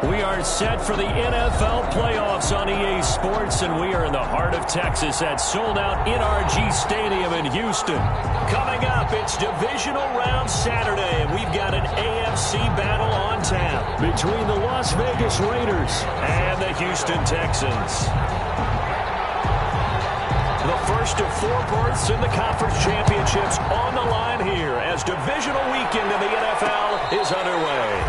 We are set for the NFL playoffs on EA Sports, and we are in the heart of Texas at sold-out NRG Stadium in Houston. Coming up, it's Divisional Round Saturday, and we've got an AFC battle on tap between the Las Vegas Raiders and the Houston Texans. The first of 4 berths in the conference championships on the line here as divisional weekend in the NFL is underway.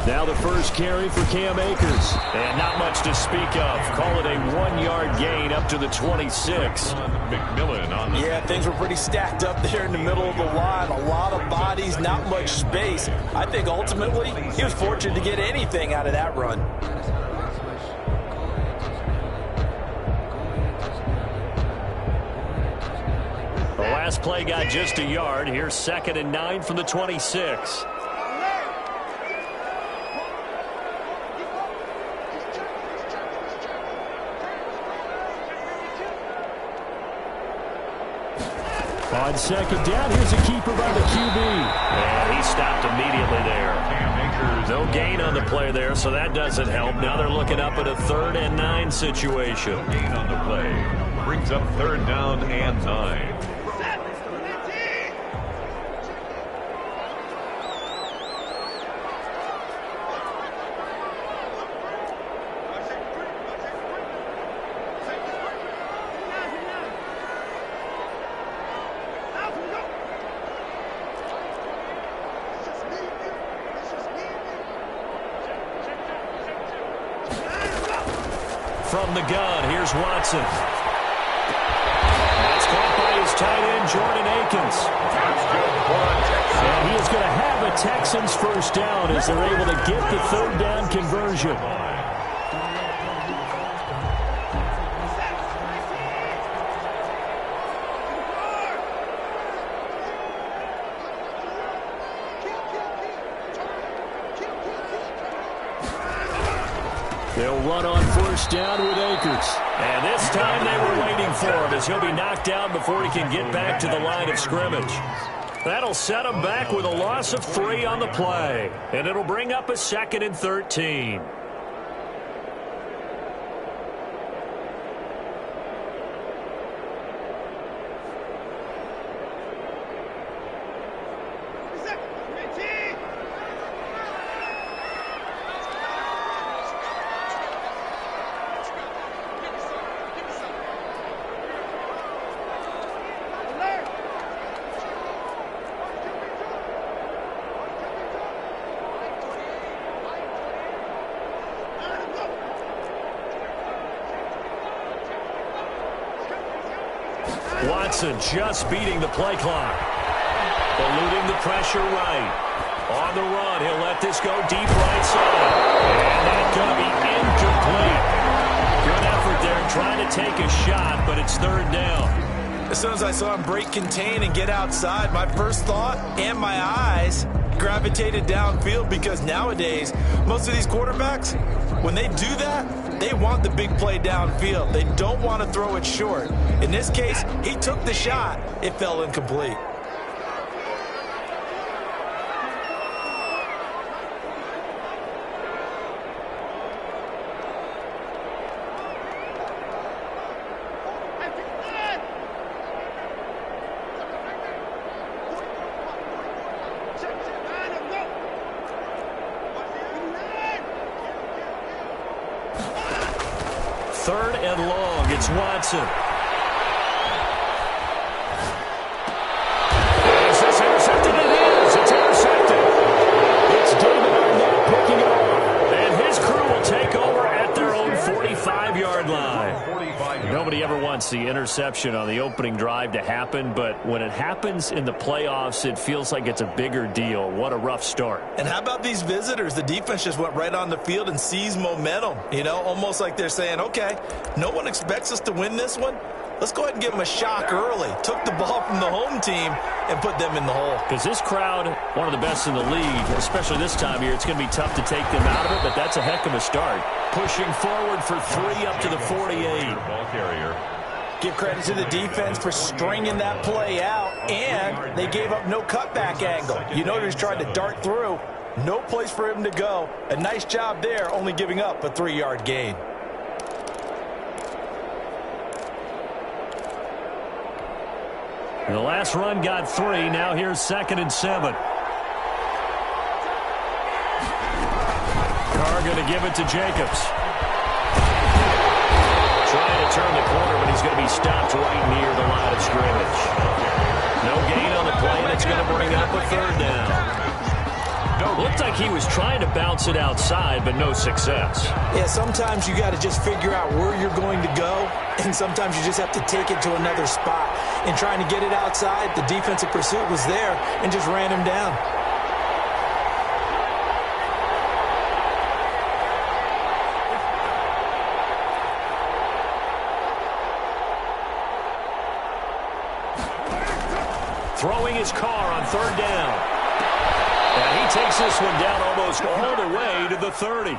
Now the first carry for Cam Akers. And not much to speak of. Call it a 1-yard gain up to the 26. McMillan on the Yeah, things were pretty stacked up there in the middle of the line. A lot of bodies, not much space. I think ultimately he was fortunate to get anything out of that run. The last play got just a yard. Here's 2nd and 9 from the 26. On 2nd down, here's a keeper by the QB. And he stopped immediately there. No gain on the play there, so that doesn't help. Now they're looking up at a 3rd and 9 situation. gain on the play. Brings up 3rd down and 9. From the gun, here's Watson. That's caught by his tight end, Jordan Akins. And he is going to have a Texans first down as they're able to get the 3rd down conversion. They'll run on 1st down with Akers. And this time they were waiting for him as he'll be knocked down before he can get back to the line of scrimmage. That'll set him back with a loss of 3 on the play. And it'll bring up a 2nd and 13. Watson just beating the play clock. Eluding the pressure right. On the run, he'll let this go deep right side. And that's going to be incomplete. Good effort there trying to take a shot, but it's 3rd down. As soon as I saw him break contain and get outside, my first thought and my eyes gravitated downfield because nowadays, most of these quarterbacks, when they do that, they want the big play downfield. They don't want to throw it short. In this case, he took the shot. It fell incomplete. Third and long, it's Watson. Is this intercepted? It is. It's intercepted. It's David Arnett picking it up. And his crew will take over at their own 45-yard line. No Nobody ever wants the interception on the opening drive to happen, but when it happens in the playoffs, it feels like it's a bigger deal. What a rough start. And how about these visitors? The defense just went right on the field and seized momentum, almost like they're saying, okay, no one expects us to win this one. Let's go ahead and give them a shock early. Took the ball from the home team and put them in the hole. Because this crowd, one of the best in the league, especially this time of year, it's going to be tough to take them out of it, but that's a heck of a start. Pushing forward for 3 up to the 48. Ball carrier. Give credit to the defense for stringing that play out, and they gave up no cutback angle. You notice tried to dart through. No place for him to go. A nice job there, only giving up a 3-yard gain. The last run got 3. Now here's 2nd and 7. Carr going to give it to Jacobs. Trying to turn the corner, but he's going to be stopped right near the line of scrimmage. No gain on the play, and it's going to bring up a 3rd down. Looked like he was trying to bounce it outside, but no success. Yeah, sometimes you got to just figure out where you're going to go, and sometimes you just have to take it to another spot. In trying to get it outside, the defensive pursuit was there and just ran him down. Throwing his Carr on 3rd down. And he takes this one down almost all the way to the 30.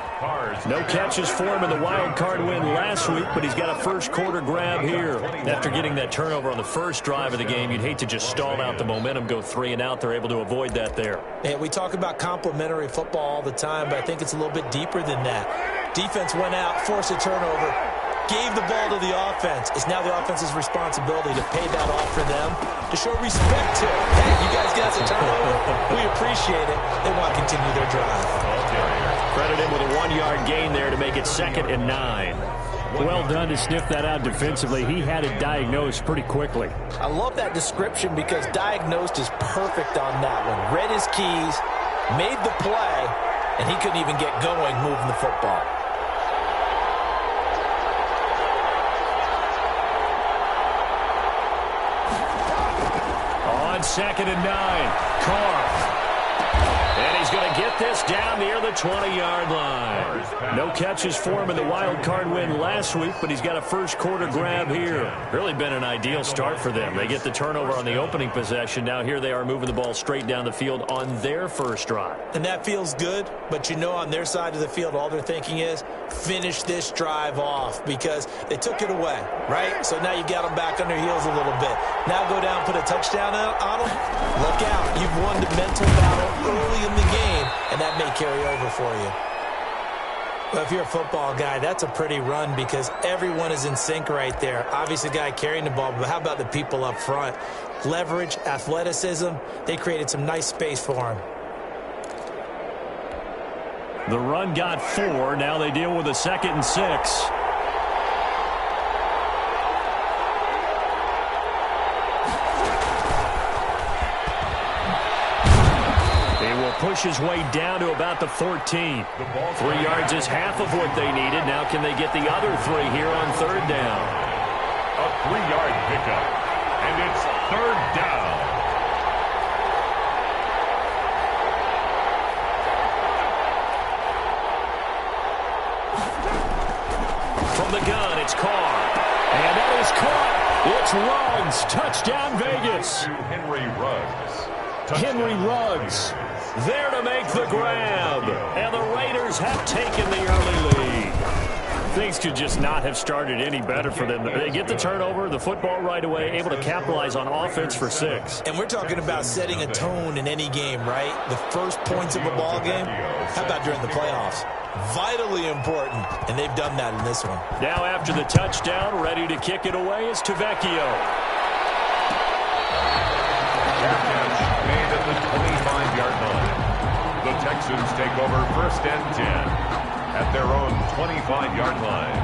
No catches for him in the wild card win last week, but he's got a first quarter grab here. After getting that turnover on the first drive of the game, you'd hate to just stall out the momentum, go 3 and out. They're able to avoid that there. And we talk about complementary football all the time, but I think it's a little bit deeper than that. Defense went out, forced a turnover, gave the ball to the offense. It's now the offense's responsibility to pay that off for them, to show respect to it. Hey, you guys got the turnover. We appreciate it. They want to continue their drive. Credit him with a 1-yard gain there to make it 2nd and 9. Well done to sniff that out defensively. He had it diagnosed pretty quickly. I love that description because diagnosed is perfect on that one. Read his keys, made the play, and he couldn't even get going moving the football. On 2nd and 9, Carr. And he's going to get this down near the 20-yard line. No catches for him in the wild card win last week, but he's got a first quarter grab here. Really been an ideal start for them. They get the turnover on the opening possession. Now here they are moving the ball straight down the field on their first drive. And that feels good, but on their side of the field, all they're thinking is finish this drive off because they took it away, right? So now you've got them back on their heels a little bit. Now go down, put a touchdown on them. Look out. You've won the mental battle early in the game, and that may carry over for you. Well, if you're a football guy, that's a pretty run because everyone is in sync right there. Obviously, the guy carrying the ball, but how about the people up front? Leverage, athleticism, they created some nice space for him. The run got 4. Now they deal with a 2nd and 6. Push his way down to about the 14. 3 yards is half of what they needed. Now can they get the other 3 here on 3rd down? A 3-yard pickup, and it's 3rd down. From the gun, it's Carr. And that is caught. It's Ruggs. Touchdown, Vegas. Henry Ruggs there to make the grab. And the Raiders have taken the early lead. Things could just not have started any better for them. They get the turnover, the football right away, able to capitalize on offense for 6. And we're talking about setting a tone in any game, right? The first points of a ball game. How about during the playoffs? Vitally important, and they've done that in this one. Now after the touchdown, ready to kick it away is Tavecchio. Made at the 25-yard line. The Texans take over 1st and 10 at their own 25-yard line.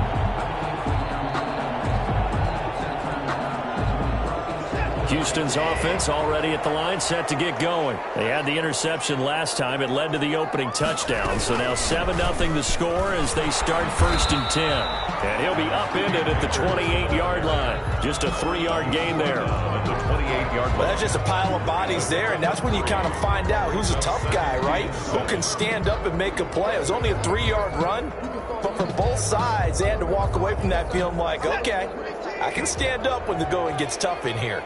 Houston's offense already at the line, set to get going. They had the interception last time. It led to the opening touchdown. So now 7-0 the score as they start 1st and 10. And he'll be upended at the 28-yard line. Just a 3-yard gain there. At the 28-yard line. Well, that's just a pile of bodies there, and that's when you kind of find out who's a tough guy, right? Who can stand up and make a play. It was only a 3-yard run, but for both sides, they had to walk away from that feeling like, okay, I can stand up when the going gets tough in here.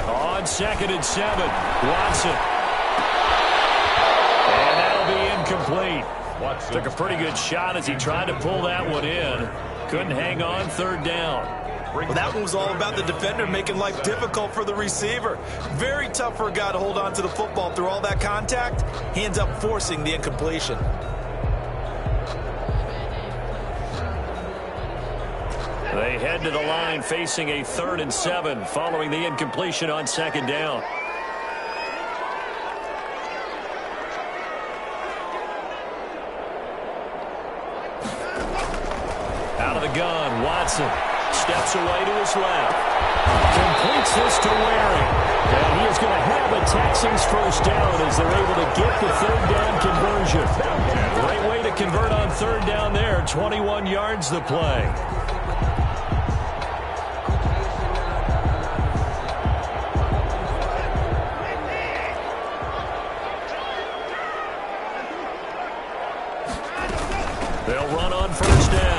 On 2nd and 7, Watson. And that'll be incomplete. Watson Took a pretty good shot as he tried to pull that one in. Couldn't hang on, 3rd down. Well, that one was all about the defender making life difficult for the receiver. Very tough for a guy to hold on to the football through all that contact. He ends up forcing the incompletion. They head to the line facing a 3rd and 7 following the incompletion on 2nd down. Out of the gun, Watson steps away to his left. Completes this to Waring. And he is going to have the Texans 1st down as they're able to get the 3rd down conversion. Great way to convert on 3rd down there. 21 yards the play. They'll run on 1st down.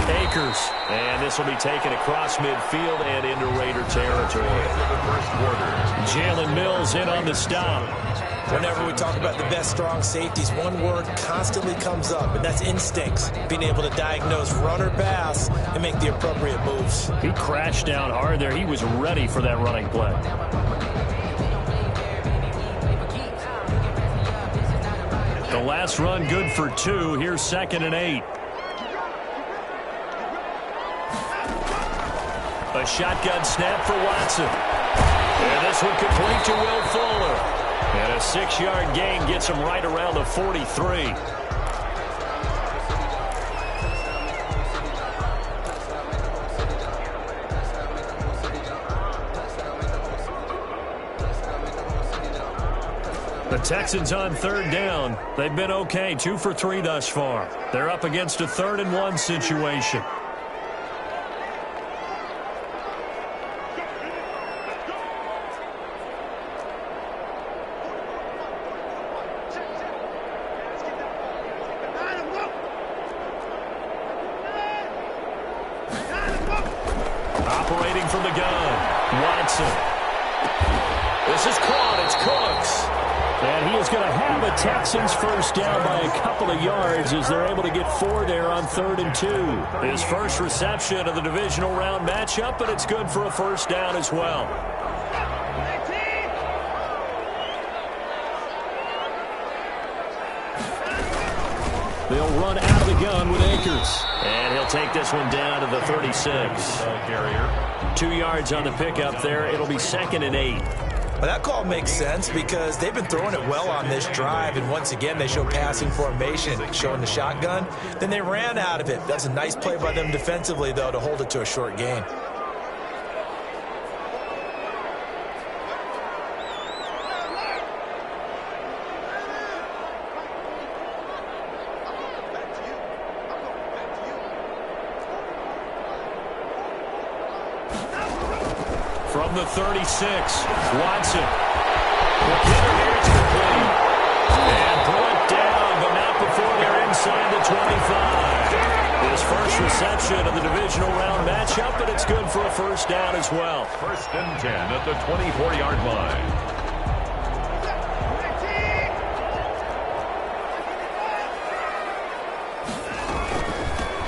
Akers. And this will be taken across midfield and into Raider territory. Jalen Mills in on the stop. Whenever we talk about the best strong safeties, one word constantly comes up, and that's instincts. Being able to diagnose run or pass and make the appropriate moves. He crashed down hard there. He was ready for that running play. The last run good for 2. Here's 2nd and 8. A shotgun snap for Watson. And this one complete to Will Fuller. And a 6-yard gain gets him right around the 43. The Texans on 3rd down. They've been okay, 2 for 3 thus far. They're up against a 3rd and 1 situation. Operating from the gun, Watson. This is caught. It's Cooks. And he is going to have a Texans 1st down by a couple of yards as they're able to get 4 there on 3rd and 2. His first reception of the divisional round matchup, but it's good for a 1st down as well. They'll run out of the gun with Akers. And he'll take this one down to the 36. 2 yards on the pickup there. It'll be 2nd and 8. Well, that call makes sense because they've been throwing it well on this drive, and once again they show passing formation, showing the shotgun. Then they ran out of it. That's a nice play by them defensively, though, to hold it to a short gain. From the 36, Watson. The kicker here is complete. And brought down, but not before they're inside the 25. His first reception of the divisional round matchup, but it's good for a 1st down as well. 1st and 10 at the 24-yard line.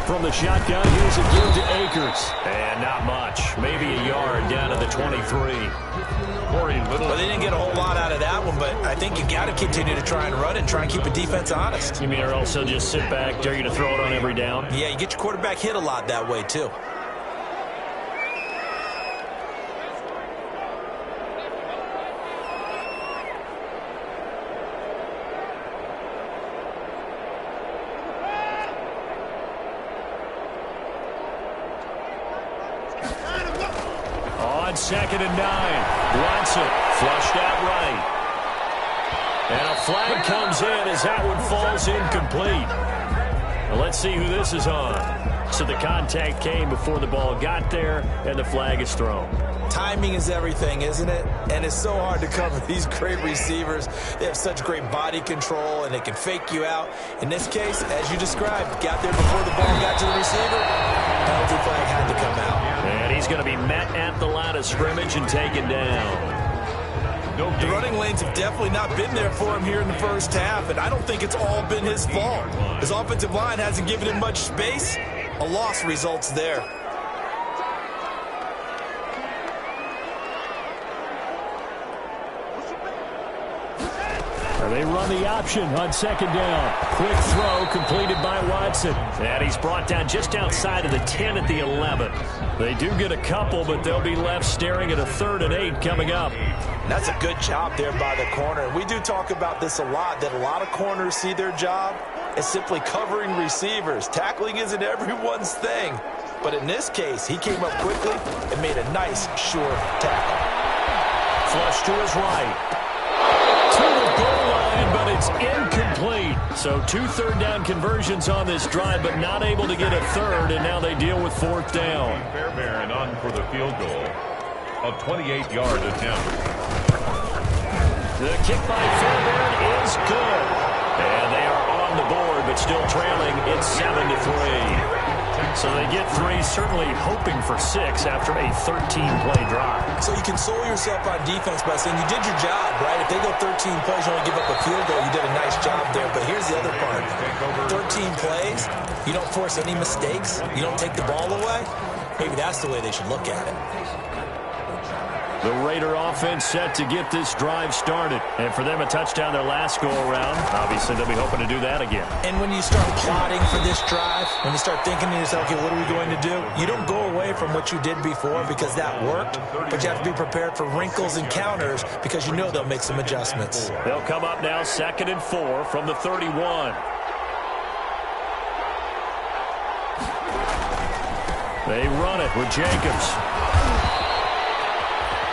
From the shotgun, here's a give to Akers. And not much. Maybe a yard down to the the 23. Well, they didn't get a whole lot out of that one, but I think you got to continue to try and run and try and keep the defense honest. You mean or else they'll just sit back, dare you to throw it on every down? Yeah, you get your quarterback hit a lot that way, too. On 2nd and 9, Watson flushed out right. And a flag comes in as that one falls incomplete. Well, let's see who this is on. So the contact came before the ball got there, and the flag is thrown. Timing is everything, isn't it? And it's so hard to cover these great receivers. They have such great body control, and they can fake you out. In this case, as you described, got there before the ball got to the receiver. Penalty flag had to come out. And he's going to be met at the line of scrimmage and taken down. The running lanes have definitely not been there for him here in the first half, and I don't think it's all been his fault. His offensive line hasn't given him much space. A loss results there. They run the option on 2nd down. Quick throw completed by Watson. And he's brought down just outside of the 10 at the 11. They do get a couple, but they'll be left staring at a 3rd and 8 coming up. And that's a good job there by the corner. And we do talk about this a lot, that a lot of corners see their job as simply covering receivers. Tackling isn't everyone's thing. But in this case, he came up quickly and made a nice, sure tackle. Flush to his right. To the goal line, but it's incomplete. So 2 3rd-down conversions on this drive, but not able to get a 3rd, and now they deal with 4th down. Fairbairn on for the field goal. A 28-yard attempt. The kick by Fairbairn is good. And they are on the board, but still trailing. It's 7-3. So they get 3, certainly hoping for 6 after a 13-play drive. So you console yourself on defense by saying you did your job, right? If they go 13 plays, you only give up a field goal, you did a nice job there. But here's the other part. 13 plays, you don't force any mistakes, you don't take the ball away. Maybe that's the way they should look at it. The Raider offense set to get this drive started. And for them, a touchdown their last go-around. Obviously, they'll be hoping to do that again. And when you start plotting for this drive, when you start thinking to yourself, okay, what are we going to do? You don't go away from what you did before because that worked, but you have to be prepared for wrinkles and counters because you know they'll make some adjustments. They'll come up now 2nd and 4 from the 31. They run it with Jacobs.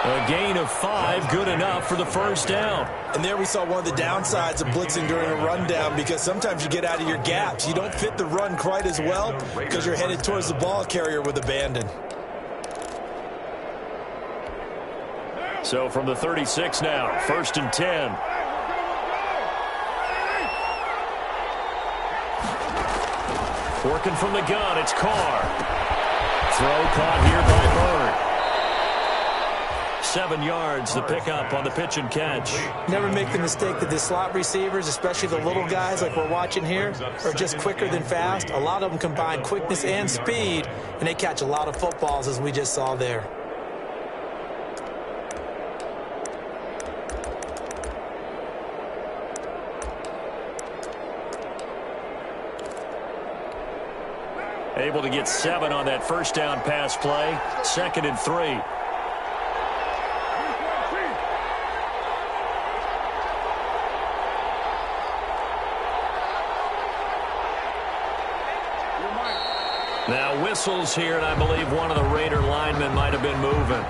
A gain of 5, good enough for the 1st down. And there we saw one of the downsides of blitzing during a rundown because sometimes you get out of your gaps. You don't fit the run quite as well because you're headed towards the ball carrier with abandon. So from the 36 now, 1st and 10. Working from the gun, it's Carr. Throw caught here by Bird. 7 yards, the pickup on the pitch and catch. Never make the mistake that the slot receivers, especially the little guys like we're watching here, are just quicker than fast. A lot of them combine quickness and speed, and they catch a lot of footballs, as we just saw there. Able to get 7 on that 1st down pass play. 2nd and 3. Now whistles here, and I believe one of the Raider linemen might have been moving.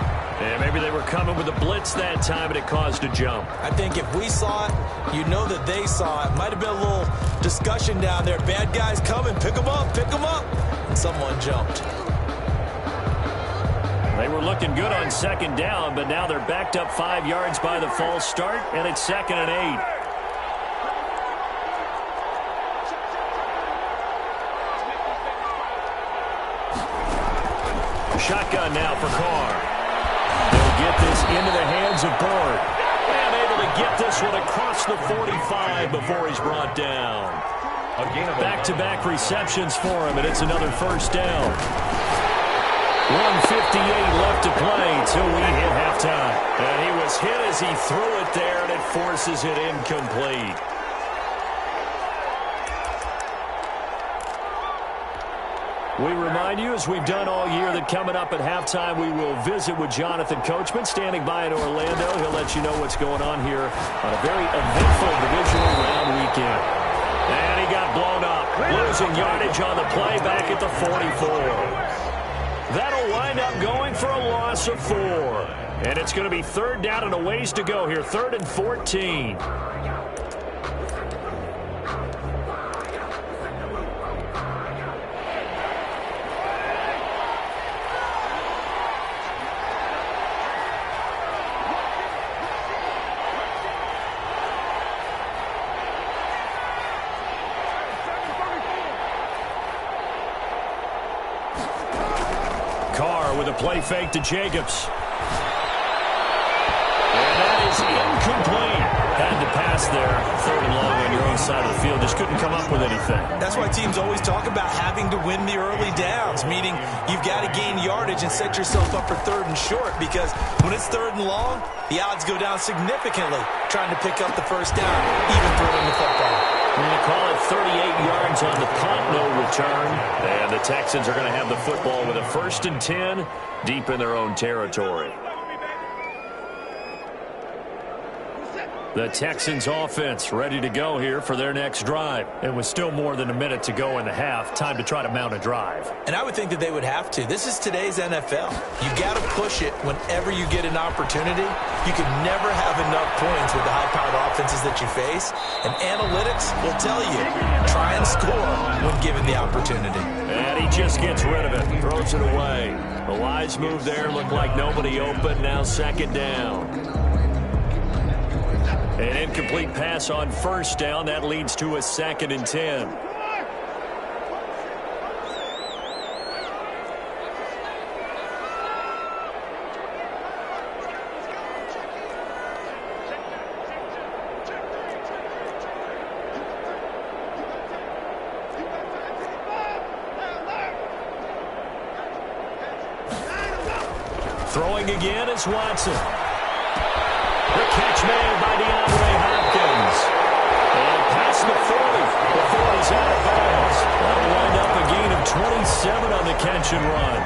And maybe they were coming with a blitz that time, and it caused a jump. I think if we saw it, you know that they saw it. Might have been a little discussion down there. Bad guys coming, pick them up, pick them up. And someone jumped. They were looking good on 2nd down, but now they're backed up 5 yards by the false start, and it's 2nd and 8. Shotgun now for Carr. They'll get this into the hands of Bird. And able to get this one across the 45 before he's brought down. Back-to-back receptions for him, and it's another 1st down. 1:58 left to play till we hit halftime. And he was hit as he threw it there, and it forces it incomplete. We remind you, as we've done all year, that coming up at halftime, we will visit with Jonathan Coachman, standing by in Orlando. He'll let you know what's going on here on a very eventful divisional round weekend. And he got blown up, losing yardage on the play back at the 44. That'll wind up going for a loss of 4. And it's going to be third down and a ways to go here, 3rd and 14. With a play fake to Jacobs. And that is incomplete. Had to pass there. 3rd and long on your own side of the field. Just couldn't come up with anything. That's why teams always talk about having to win the early downs, meaning you've got to gain yardage and set yourself up for 3rd and short, because when it's 3rd and long, the odds go down significantly trying to pick up the first down, even throwing the football. We're going to call it 38 yards on the punt, no return. And the Texans are going to have the football with a 1st and 10 deep in their own territory. The Texans offense ready to go here for their next drive. It was still more than a minute to go in the half. Time to try to mount a drive. And I would think that they would have to. This is today's NFL. You got to push it whenever you get an opportunity. You can never have enough points with the high-powered offenses that you face. And analytics will tell you, try and score when given the opportunity. And he just gets rid of it, throws it away. The wise move there, looked like nobody open. Now 2nd down. An incomplete pass on 1st down. That leads to a 2nd and 10. Throwing again is Watson. The catch made by DeAndre Hopkins. And past the 40 before he's out of bounds. That'll wind up a gain of 27 on the catch and run.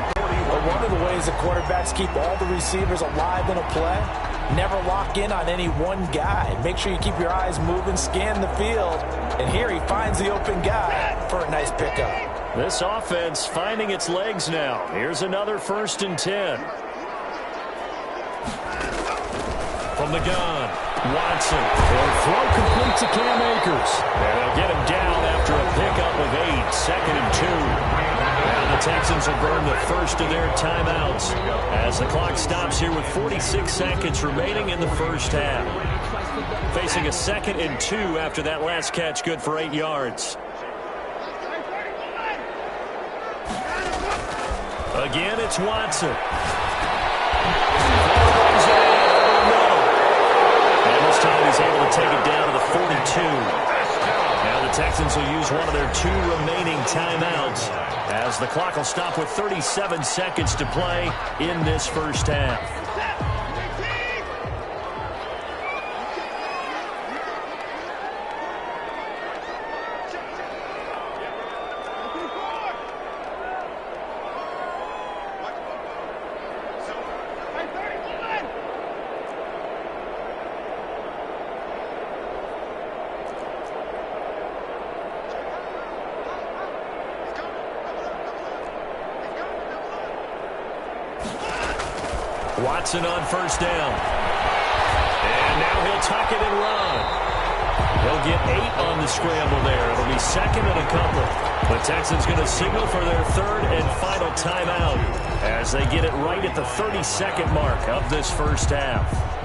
But one of the ways that quarterbacks keep all the receivers alive in a play, never lock in on any one guy. Make sure you keep your eyes moving, scan the field. And here he finds the open guy for a nice pickup. This offense finding its legs now. Here's another 1st and 10. From the gun, Watson. Their throw complete to Cam Akers. And they'll get him down after a pickup of 8. 2nd and 2. Now the Texans will burn the first of their timeouts as the clock stops here with 46 seconds remaining in the first half. Facing a 2nd and 2 after that last catch, good for 8 yards. Again, it's Watson. This time he's able to take it down to the 42. Now the Texans will use one of their 2 remaining timeouts as the clock will stop with 37 seconds to play in this first half. Watson on 1st down. And now he'll tuck it and run. He'll get 8 on the scramble there. It'll be 2nd and a couple. The Texans going to signal for their 3rd and final timeout as they get it right at the 32nd mark of this first half.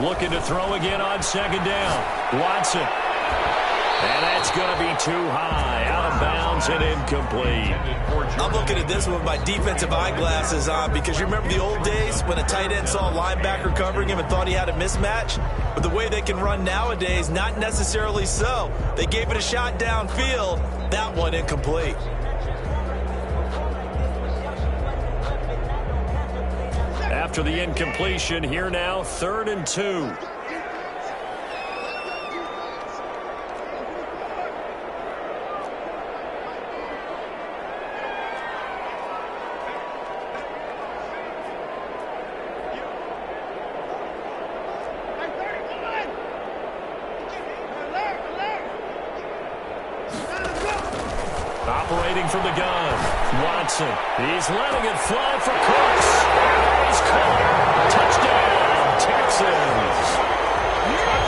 Looking to throw again on second down. Watson. And that's going to be too high. Out of bounds and incomplete. I'm looking at this with my defensive eyeglasses on because you remember the old days when a tight end saw a linebacker covering him and thought he had a mismatch? But the way they can run nowadays, not necessarily so. They gave it a shot downfield. That one incomplete. After the incompletion, here now, 3rd and 2. Operating from the gun, Watson. He's letting it fly for Cooks. He's caught. Touchdown, Texans.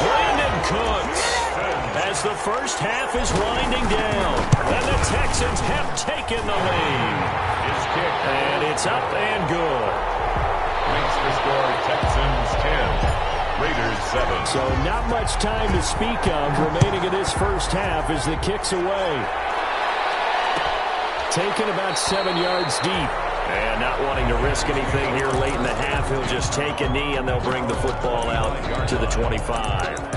Brandon Cooks. As the first half is winding down, and the Texans have taken the lead. And it's up and good. Makes the score Texans 10, Raiders 7. So not much time to speak of remaining in this first half as the kick's away. Taken about 7 yards deep. And not wanting to risk anything here late in the half, he'll just take a knee and they'll bring the football out to the 25.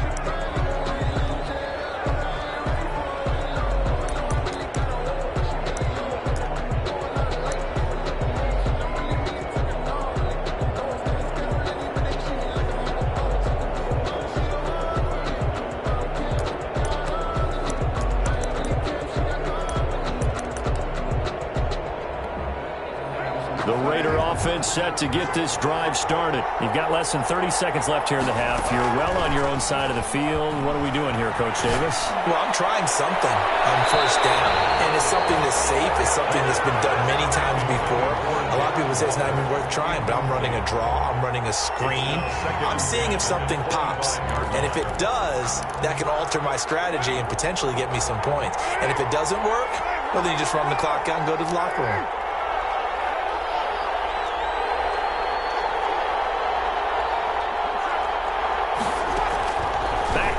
The Raider offense set to get this drive started. You've got less than 30 seconds left here in the half. You're well on your own side of the field. What are we doing here, Coach Davis? Well, I'm trying something on first down. And it's something that's safe. It's something that's been done many times before. A lot of people say it's not even worth trying, but I'm running a draw. I'm running a screen. I'm seeing if something pops. And if it does, that can alter my strategy and potentially get me some points. And if it doesn't work, well, then you just run the clock out and go to the locker room.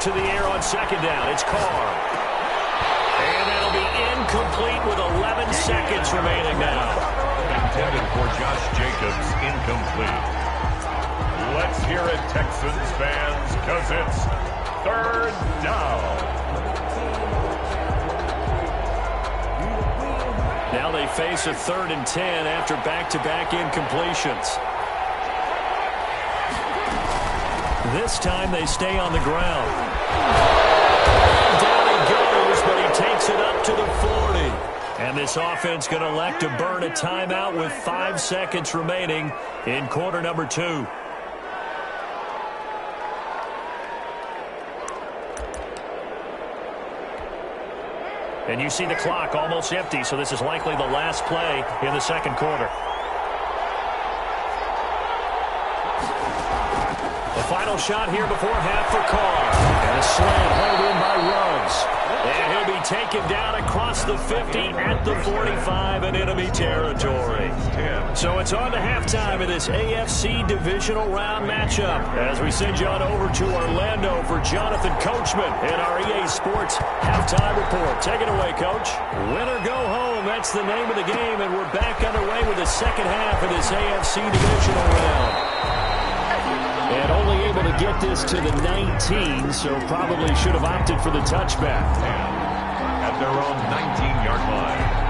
To the air on second down. It's Carr. And that'll be incomplete with 11 seconds remaining now. Intended for Josh Jacobs, incomplete. Let's hear it, Texans fans, because it's 3rd down. Now they face a 3rd and 10 after back-to-back incompletions. This time they stay on the ground. Down he goes, but he takes it up to the 40. And this offense going to elect to burn a timeout with 5 seconds remaining in quarter number 2. And you see the clock almost empty, so this is likely the last play in the second quarter. Final shot here before half for Carr. And a slant held in by Ruggs. And he'll be taken down across the 50 at the 45 in enemy territory. So it's on to halftime in this AFC divisional round matchup as we send you on over to Orlando for Jonathan Coachman in our EA Sports halftime report. Take it away, Coach. Win or go home, that's the name of the game, and we're back underway with the second half of this AFC divisional round. And only able to get this to the 19, so probably should have opted for the touchback. At their own 19-yard line.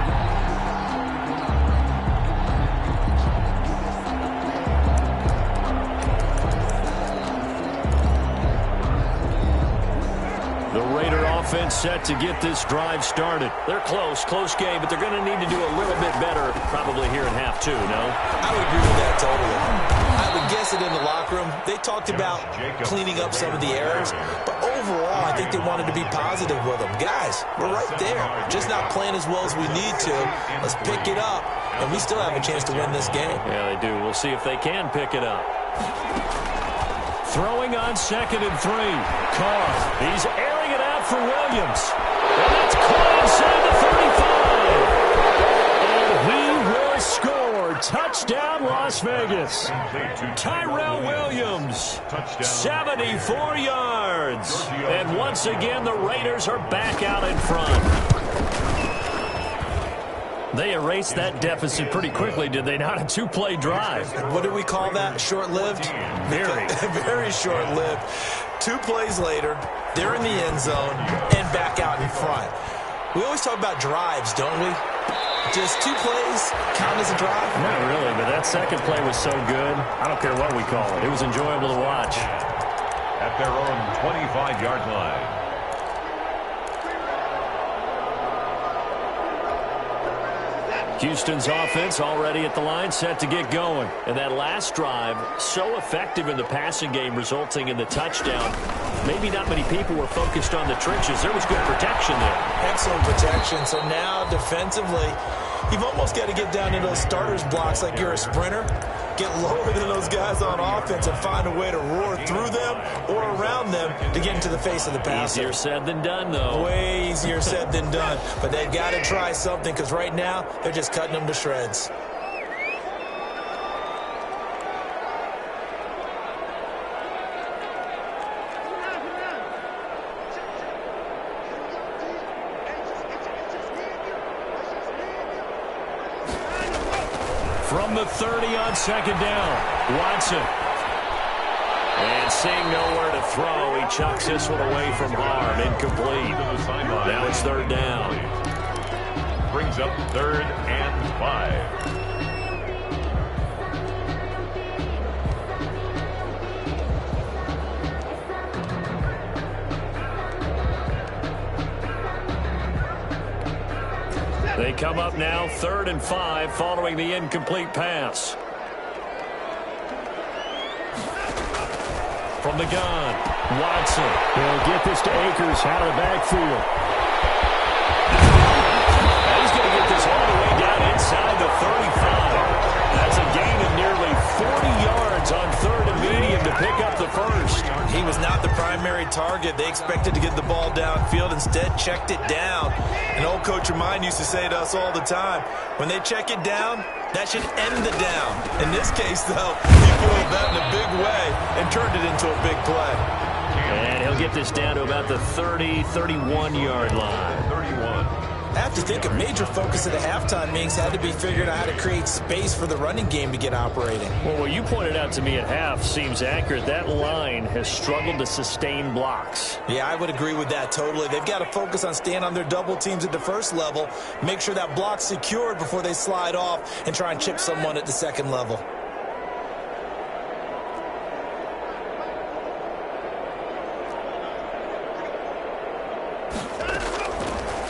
The Raider offense set to get this drive started. They're close game, but they're going to need to do a little bit better probably here in half 2, no? I would agree with that totally. I would guess it in the locker room. They talked about cleaning up some of the errors, but overall, I think they wanted to be positive with them. Guys, we're right there. Just not playing as well as we need to. Let's pick it up, and we still have a chance to win this game. Yeah, they do. We'll see if they can pick it up. Throwing on 2nd and 3. Carr, he's airing it out for Williams. And that's caught inside the 35. And he will score. Touchdown. touchdown, Las Vegas. Tyrell Williams, 74 yards. And once again, the Raiders are back out in front. They erased that deficit pretty quickly, did they not? A two-play drive. What do we call that? Short-lived? Very. Very short-lived. 2 plays later, they're in the end zone and back out in front. We always talk about drives, don't we? Just 2 plays count as a drive? Not really, but that second play was so good. I don't care what we call it. It was enjoyable to watch. At their own 25-yard line. Houston's offense already at the line, set to get going. And that last drive, so effective in the passing game, resulting in the touchdown. Maybe not many people were focused on the trenches. There was good protection there. Excellent protection. So now, defensively, you've almost got to get down into those starters blocks like you're a sprinter. Get lower than those guys on offense and find a way to roar through them or around them to get into the face of the passer. Easier said than done, though. Way easier said than done. But they've got to try something because right now they're just cutting them to shreds. From the 30 on second down, Watson. And seeing nowhere to throw, he chucks this one away from harm. Incomplete. Now it's third down. Brings up 3rd and 5. They come up now 3rd and 5 following the incomplete pass. From the gun, Watson. He'll get this to Akers out of the backfield. And he's going to get this all the way down inside the 35. That's a gain of nearly 40 yards on 3rd and medium to pick up the first. He was not the primary target. They expected to get the ball downfield. Instead, checked it down. An old coach of mine used to say to us all the time, when they check it down, that should end the down. In this case, though, he foiled that in a big way and turned it into a big play. And he'll get this down to about the 30, 31-yard line. 31. I have to think a major focus at the halftime meetings had to be figuring out how to create space for the running game to get operating. Well, what you pointed out to me at half seems accurate. That line has struggled to sustain blocks. Yeah, I would agree with that totally. They've got to focus on staying on their double teams at the first level, make sure that block's secured before they slide off and try and chip someone at the second level.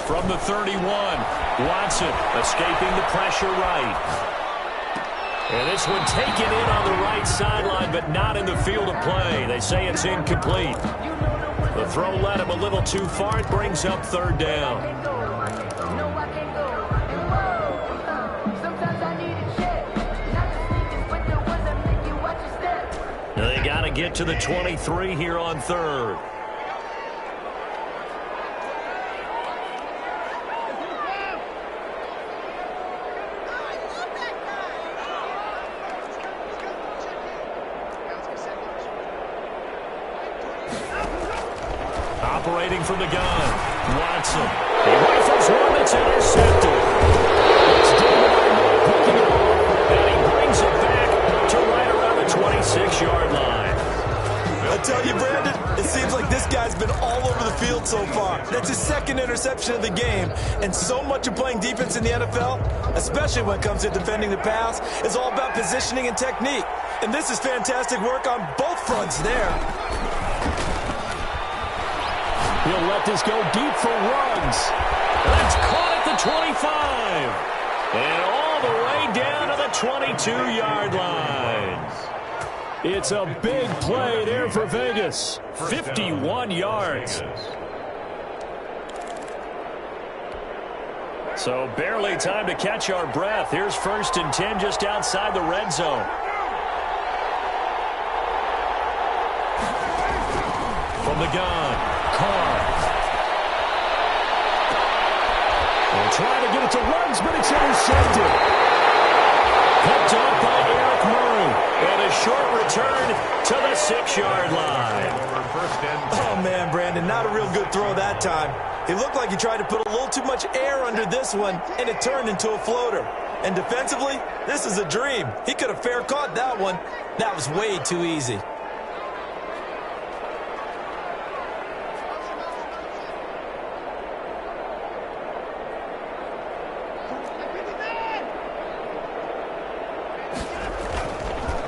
From the 31, Watson escaping the pressure right. And this one taken in on the right sideline, but not in the field of play. They say it's incomplete. The throw led him a little too far. It brings up 3rd down. Now they got to get to the 23 here on 3rd. Operating from the gun, Watson. He rifles one that's intercepted. It's Dillon picking it off, and he brings it back to right around the 26-yard line. I tell you, Brandon, it seems like this guy's been all over the field so far. That's his 2nd interception of the game. And so much of playing defense in the NFL, especially when it comes to defending the pass, is all about positioning and technique. And this is fantastic work on both fronts there. He'll let this go deep for Ruggs. That's caught at the 25. And all the way down to the 22-yard line. It's a big play there for Vegas. 51 yards. So barely time to catch our breath. Here's 1st and 10 just outside the red zone. From the gun, Carr. They'll try to get it to Ruggs, but it's intercepted. Picked off by Aaron. McMurray. And a short return to the 6-yard line. Oh, man, Brandon, not a real good throw that time. It looked like he tried to put a little too much air under this one, and it turned into a floater. And defensively, this is a dream. He could have fair caught that one. That was way too easy.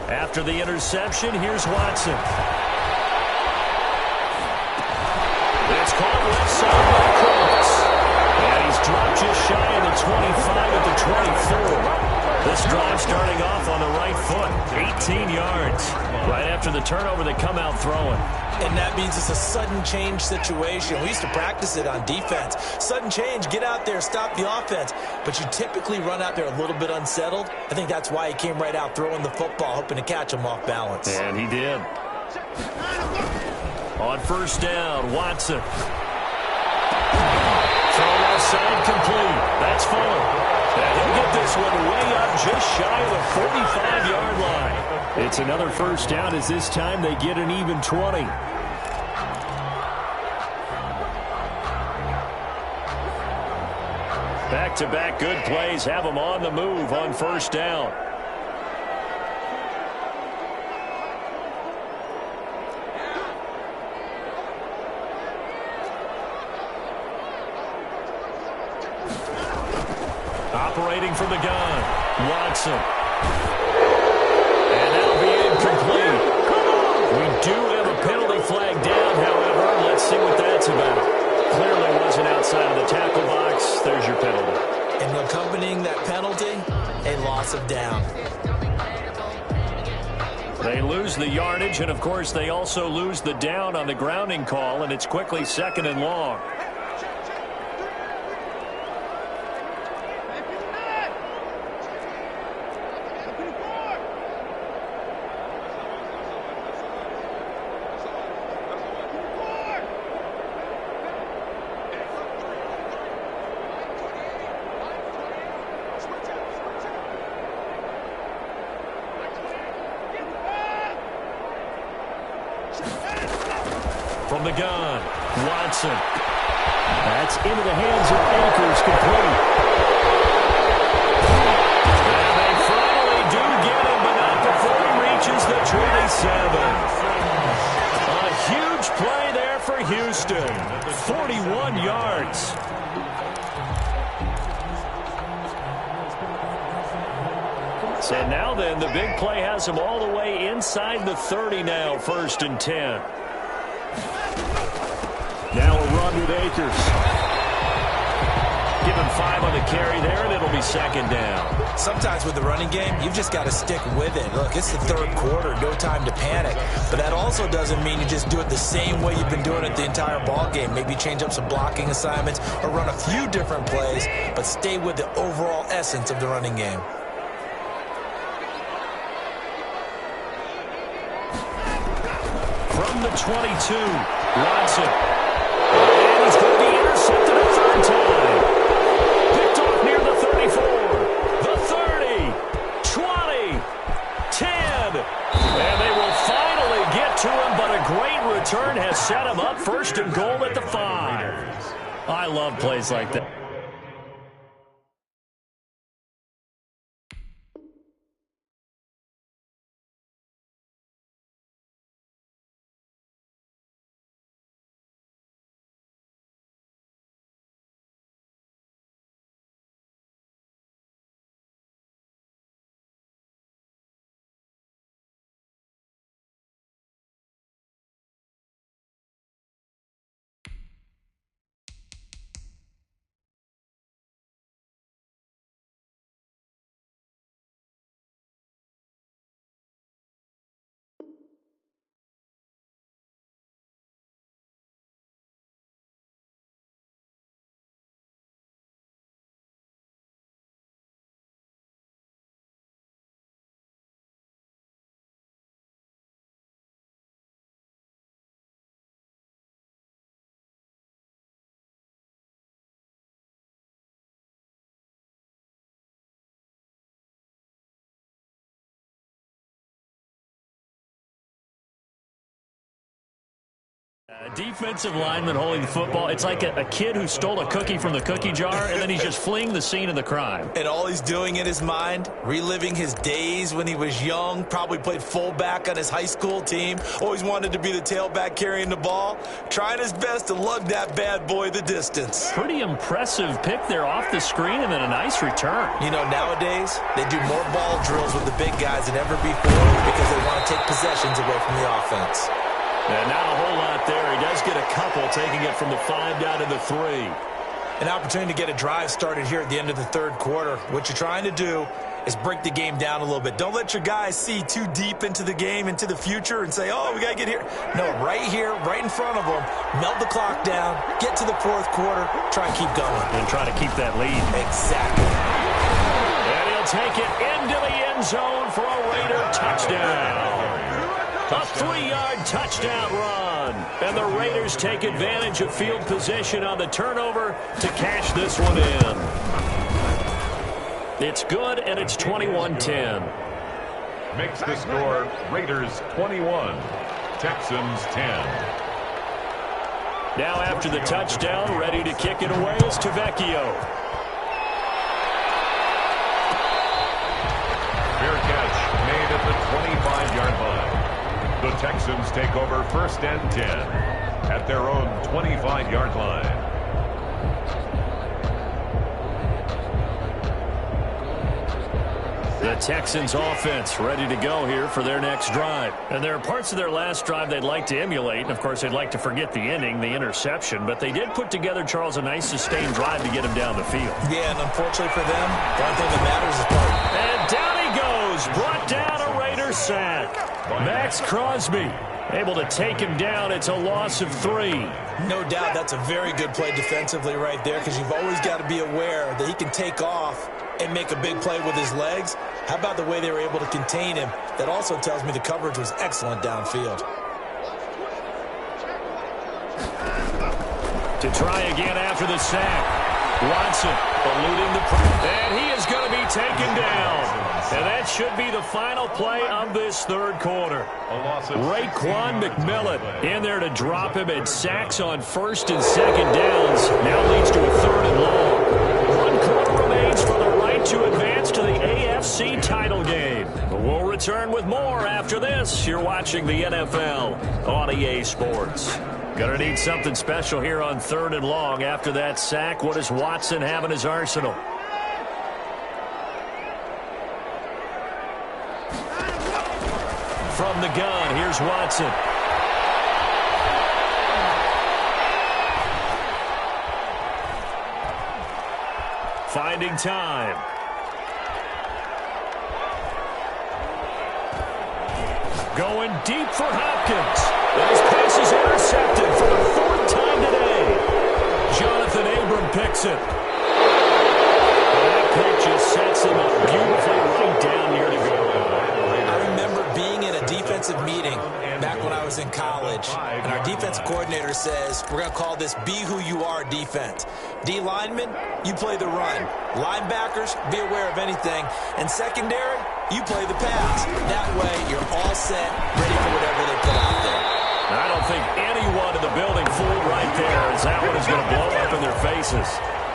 After the interception, here's Watson. It's called left side by Colts. And he's dropped just shy of the 25 at the 24. This drive starting off on the right foot. 18 yards. Right after the turnover, they come out throwing. And that means it's a sudden change situation. We used to practice it on defense. Sudden change, get out there, stop the offense. But you typically run out there a little bit unsettled. I think that's why he came right out throwing the football, hoping to catch him off balance. And he did. On first down, Watson. Throw left side complete. That's Fuller. And he'll get this one way up just shy of the 45-yard line. It's another first down as this time they get an even 20. Back-to-back good plays have them on the move on first down. Operating from the gun, Watson. And that'll be incomplete. We do have a penalty flag down, however. Let's see what that's about. Clearly wasn't outside of the tackle box. There's your penalty. And accompanying that penalty, a loss of down. They lose the yardage, and, of course, they also lose the down on the grounding call, and it's quickly 2nd and long. From the gun, Watson. That's into the hands of Akers, complete. And they finally do get him, but not before he reaches the 27. A huge play there for Houston. 41 yards. So now then, the big play has him all the way inside the 30 now, 1st and 10. Now a run with Akers. Give him 5 on the carry there, and it'll be 2nd down. Sometimes with the running game, you've just got to stick with it. Look, it's the 3rd quarter, no time to panic. But that also doesn't mean you just do it the same way you've been doing it the entire ball game. Maybe change up some blocking assignments or run a few different plays, but stay with the overall essence of the running game. From the 22, Watson. And he's going to be intercepted a 3rd time. Picked off near the 34, the 30, 20, 10. And they will finally get to him, but a great return has set him up 1st and goal at the 5. I love plays like that. A defensive lineman holding the football, it's like a kid who stole a cookie from the cookie jar, and then he's just fleeing the scene of the crime. And all he's doing in his mind, reliving his days when he was young, probably played fullback on his high school team, always wanted to be the tailback carrying the ball, trying his best to lug that bad boy the distance. Pretty impressive pick there off the screen, and then a nice return. You know, nowadays, they do more ball drills with the big guys than ever before because they want to take possessions away from the offense. And not a whole lot there. He does get a couple, taking it from the 5 down to the 3. An opportunity to get a drive started here at the end of the third quarter. What you're trying to do is break the game down a little bit. Don't let your guys see too deep into the game, into the future, and say, oh, we got to get here. No, right here, right in front of them, melt the clock down, get to the fourth quarter, try and keep going. And try to keep that lead. Exactly. And he'll take it into the end zone for a Raider touchdown. A 3-yard touchdown run. And the Raiders take advantage of field position on the turnover to cash this one in. It's good, and it's 21-10. Makes the score Raiders 21, Texans 10. Now after the touchdown, ready to kick it away is Tavecchio. Fair catch made at the 25-yard line. The Texans take over 1st and 10 at their own 25-yard line. The Texans offense ready to go here for their next drive. And there are parts of their last drive they'd like to emulate. And, of course, they'd like to forget the ending, the interception. But they did put together, Charles, a nice sustained drive to get him down the field. Yeah, and unfortunately for them, the only thing that matters is part. And down he goes. Brought down a Raider sack. Max Crosby able to take him down. It's a loss of 3. No doubt that's a very good play defensively right there because you've always got to be aware that he can take off and make a big play with his legs. How about the way they were able to contain him? That also tells me the coverage was excellent downfield. To try again after the sack. Watson eluding the pressure. And he is going to be taken down. And that should be the final play of this third quarter. Raekwon McMillan in there to drop him, and sacks on 1st and 2nd downs. Now leads to a 3rd and long. 1 quarter remains for the right to advance to the AFC title game. We'll return with more after this. You're watching the NFL on EA Sports. Gonna need something special here on 3rd and long after that sack. What does Watson have in his arsenal? From the gun, here's Watson. Finding time. Going deep for Hopkins. And his pass is intercepted for the 4th time today. Jonathan Abram picks it. And that pick just sets him up beautifully right down near the goal. I remember being in a defensive meeting back when I was in college, and our defensive coordinator says, we're going to call this Be Who You Are defense. D linemen, you play the run. Linebackers, be aware of anything. And secondary, you play the pass. That way, you're all set, ready for whatever they put out there. I don't think anyone in the building fooled right there, as that one is going to blow up in their faces.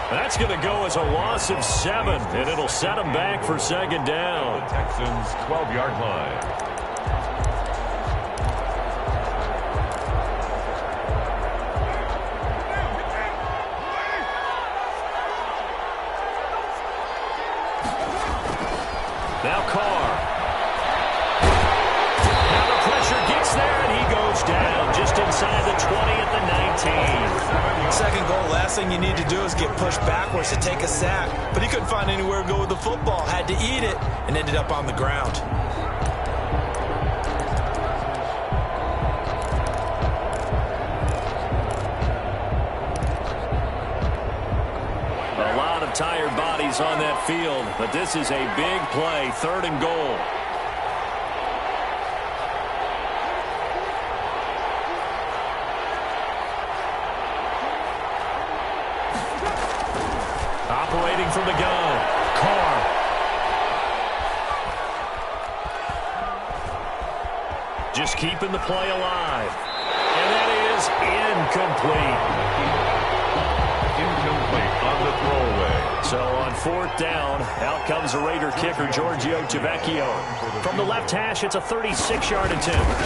That's going to go as a loss of 7, and it'll set them back for 2nd down. The Texans' 12-yard line. Now Carr. Now the pressure gets there, and he goes down just inside the 20 at the 19. 2nd goal, last thing you need to do is get pushed backwards to take a sack. But he couldn't find anywhere to go with the football. Had to eat it and ended up on the ground. A lot of tired bodies on that field, but this is a big play, 3rd and goal. Operating from the gun, Carr. Just keeping the play alive. And that is is incomplete. Incomplete on the throwaway. So on fourth down, out comes the Raider kicker, Giorgio Tavecchio. From the left hash, it's a 36-yard attempt.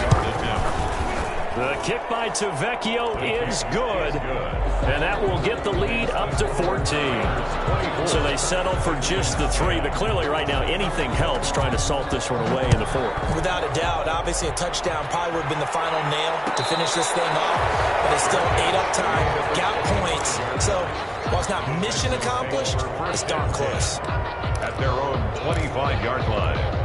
The kick by Tavecchio is good, and that will get the lead up to 14. So they settle for just the 3, but clearly right now anything helps trying to salt this one away in the 4th. Without a doubt, obviously a touchdown probably would have been the final nail to finish this thing off, but it's still 8 up time, got points. So while it's not mission accomplished, it's darn close. At their own 25-yard line.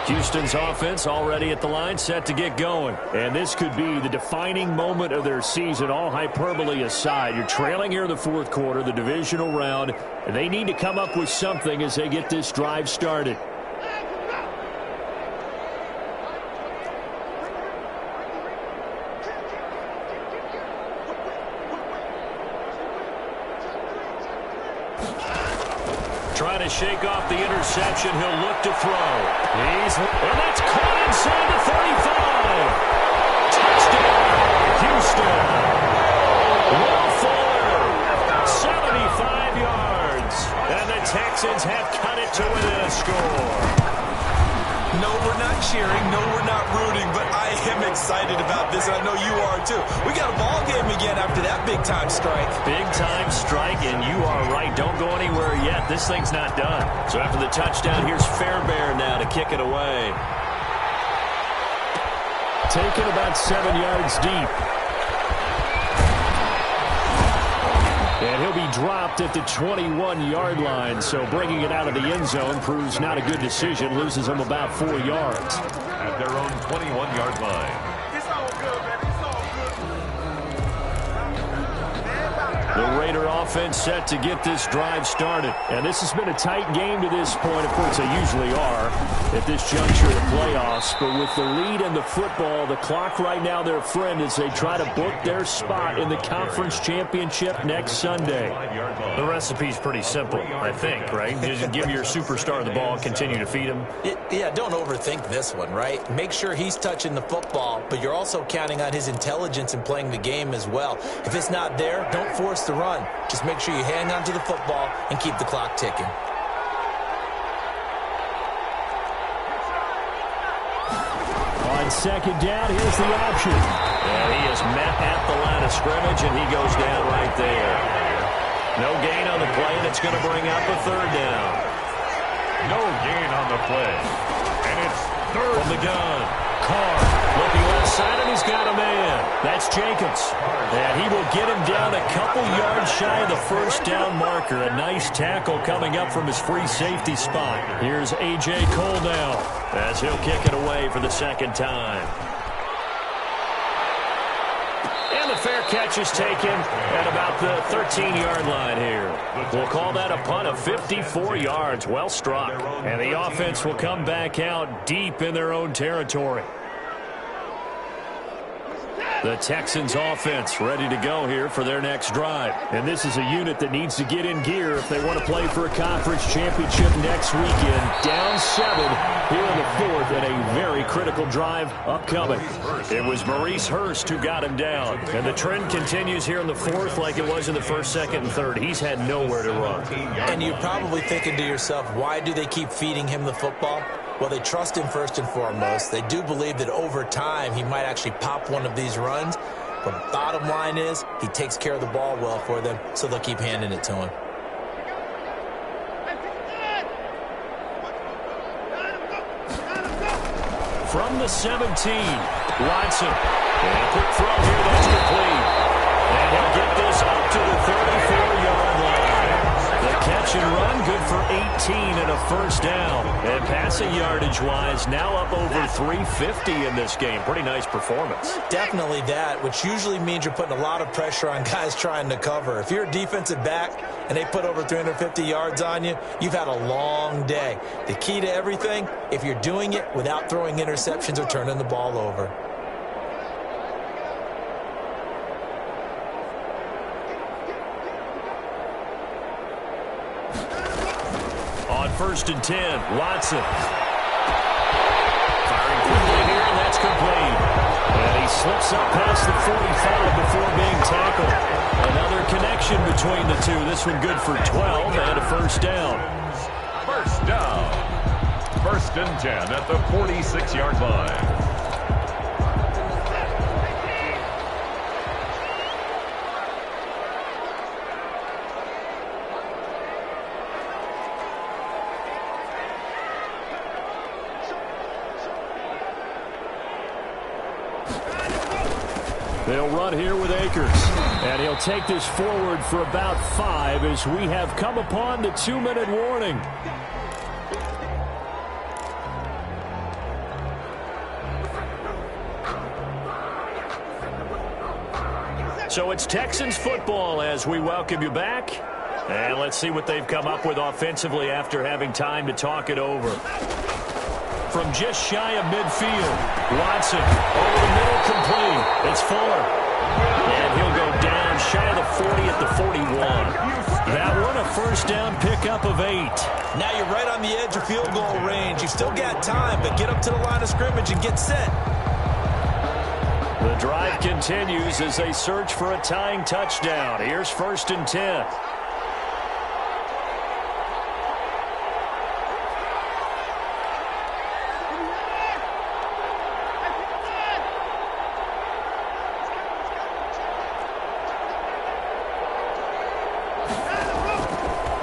Houston's offense already at the line, set to get going. And this could be the defining moment of their season, all hyperbole aside. You're trailing here in the 4th quarter, the divisional round, and they need to come up with something as they get this drive started. Trying to shake off the interception. He'll look to throw. And that's caught inside the 35. Touchdown, Houston. Will Fuller, 75 yards. And the Texans have cut it to within a score. No, we're not cheering. No, we're not rooting, but I am excited about this, and I know you are too. We got a ball game again after that big-time strike. Big-time strike, and you are right. Don't go anywhere yet. This thing's not done. So after the touchdown, here's Fairbairn now to kick it away. Taken about 7 yards deep. And he'll be dropped at the 21-yard line, so bringing it out of the end zone proves not a good decision, loses him about 4 yards. At their own 21-yard line. The Raider offense set to get this drive started. And this has been a tight game to this point. Of course, they usually are at this juncture of the playoffs. But with the lead in the football, the clock right now their friend as they try to book their spot in the conference championship next Sunday. The recipe's pretty simple, I think, right? Just give your superstar the ball, continue to feed him. Yeah, don't overthink this one, right? Make sure he's touching the football, but you're also counting on his intelligence in playing the game as well. If it's not there, don't force the run. Just make sure you hang on to the football and keep the clock ticking. On second down, here's the option. And he is met at the line of scrimmage, and he goes down right there. No gain on the play, and it's going to bring up a third down. No gain on the play. And it's third. From the gun. Carr looking left side, and he's got a man. That's Jacobs. And he will get him down a couple yards shy of the first down marker. A nice tackle coming up from his free safety spot. Here's A.J. Cole now as he'll kick it away for the second time. And the fair catch is taken at about the 13-yard line here. We'll call that a punt of 54 yards. Well struck. And the offense will come back out deep in their own territory. The Texans offense ready to go here for their next drive. And this is a unit that needs to get in gear if they want to play for a conference championship next weekend. Down 7 here in the 4th and a very critical drive upcoming. It was Maurice Hurst who got him down. And the trend continues here in the 4th like it was in the 1st, 2nd, and 3rd. He's had nowhere to run. And you're probably thinking to yourself, why do they keep feeding him the football? Well, they trust him first and foremost. They do believe that over time he might actually pop one of these runs. But bottom line is he takes care of the ball well for them, so they'll keep handing it to him. From the 17, Watson. And a quick throw here, that's complete. And he'll get this up to the 34-yard line. The catch and run, good for 18 and a first down. And passing yardage-wise, now up over 350 in this game. Pretty nice performance. Definitely that, which usually means you're putting a lot of pressure on guys trying to cover. If you're a defensive back and they put over 350 yards on you, you've had a long day. The key to everything, if you're doing it without throwing interceptions or turning the ball over. On 1st and 10, Watson. Firing quickly here, and that's complete. And he slips up past the 45 before being tackled. Another connection between the two. This one good for 12 and a first down. First down. 1st and 10 at the 46-yard line. They'll run here with Akers. And he'll take this forward for about 5 as we have come upon the 2-minute warning. So it's Texans football as we welcome you back. And let's see what they've come up with offensively after having time to talk it over. From just shy of midfield, Watson over the middle, complete. It's Fuller. And he'll go down shy of the 40 at the 41. That one a first down pickup of 8. Now you're right on the edge of field goal range. You still got time, but get up to the line of scrimmage and get set. The drive continues as they search for a tying touchdown. Here's 1st and 10.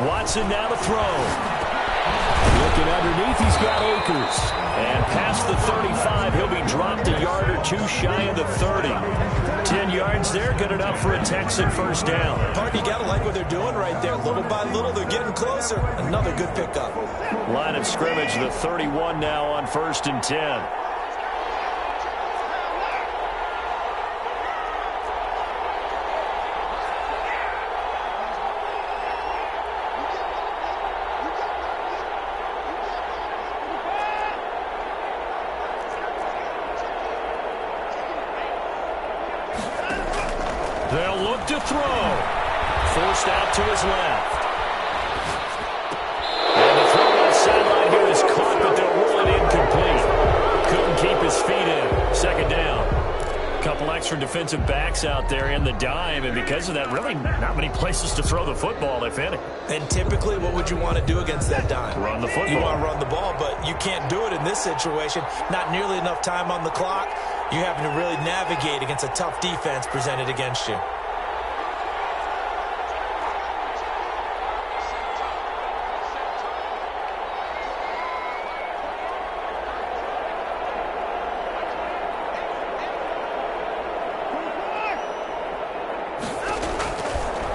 Watson now to throw. Looking underneath, he's got Akers. And past the 35, he'll be dropped a yard or 2 shy of the 30. 10 yards there, good enough for a Texan first down. Party, you got to like what they're doing right there. Little by little, they're getting closer. Another good pickup. Line of scrimmage, the 31 now on 1st and 10. They'll look to throw. Forced out to his left. And the throw left sideline here is caught, but they'll rule it incomplete. Couldn't keep his feet in. 2nd down. A couple extra defensive backs out there in the dime, and because of that, really not many places to throw the football, if any. And typically, what would you want to do against that dime? Run the football. You want to run the ball, but you can't do it in this situation. Not nearly enough time on the clock. You're having to really navigate against a tough defense presented against you.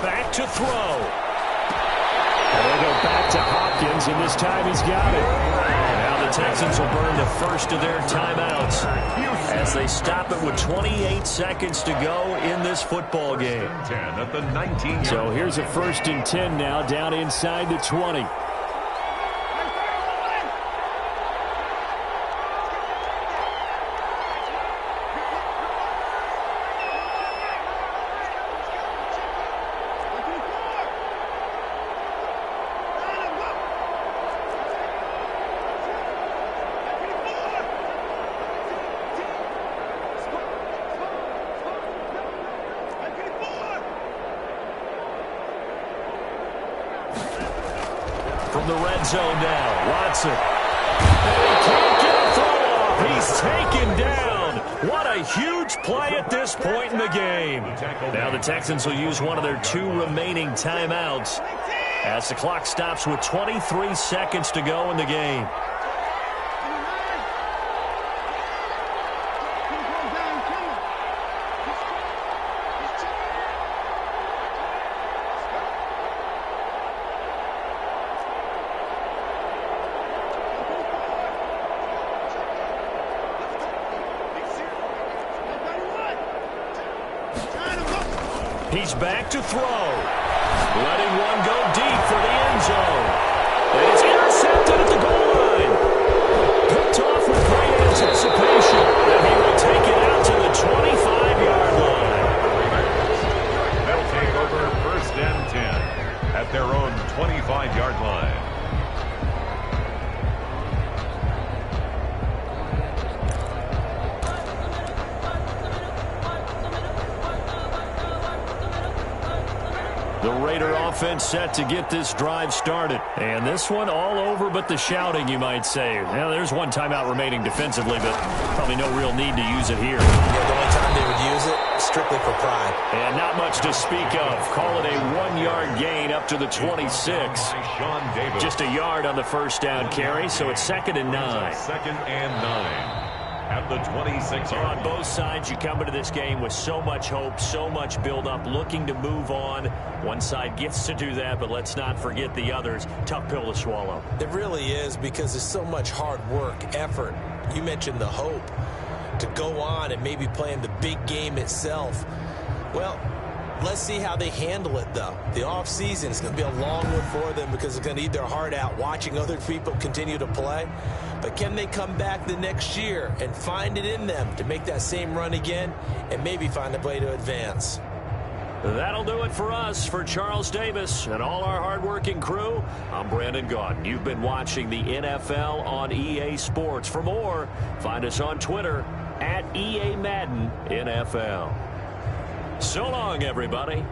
Back to throw. And they go back to Hopkins, and this time he's got it. Now the Texans will burn the first of their timeouts as they stop it with 28 seconds to go in this football game. 10 at the 19. So here's a 1st and 10 now down inside the 20. From the red zone now, Watson. And he can't get a throw off. He's taken down. What a huge play at this point in the game. Now the Texans will use one of their 2 remaining timeouts as the clock stops with 23 seconds to go in the game. He's back to throw. Letting one go deep for the end zone. And it's intercepted at the goal line. Picked off with great anticipation. And he will take it out to the 25-yard line. They'll take over 1st and 10 at their own 25-yard line. Raider offense set to get this drive started. And this one all over but the shouting, you might say. Well, there's one timeout remaining defensively, but probably no real need to use it here. Yeah, the only time they would use it, strictly for pride. And not much to speak of. Call it a 1-yard gain up to the 26. Just a yard on the first down carry, so it's 2nd and 9. 2nd and 9. At the 26-yard. On both sides, you come into this game with so much hope, so much build-up, looking to move on. One side gets to do that, but let's not forget the others. Tough pill to swallow. It really is, because there's so much hard work, effort. You mentioned the hope to go on and maybe play in the big game itself. Well, let's see how they handle it, though. The offseason is going to be a long one for them because they're going to eat their heart out watching other people continue to play. But can they come back the next year and find it in them to make that same run again and maybe find a way to advance? That'll do it for us. For Charles Davis and all our hardworking crew, I'm Brandon Gaudin. You've been watching the NFL on EA Sports. For more, find us on Twitter @EA Madden NFL. So long, everybody.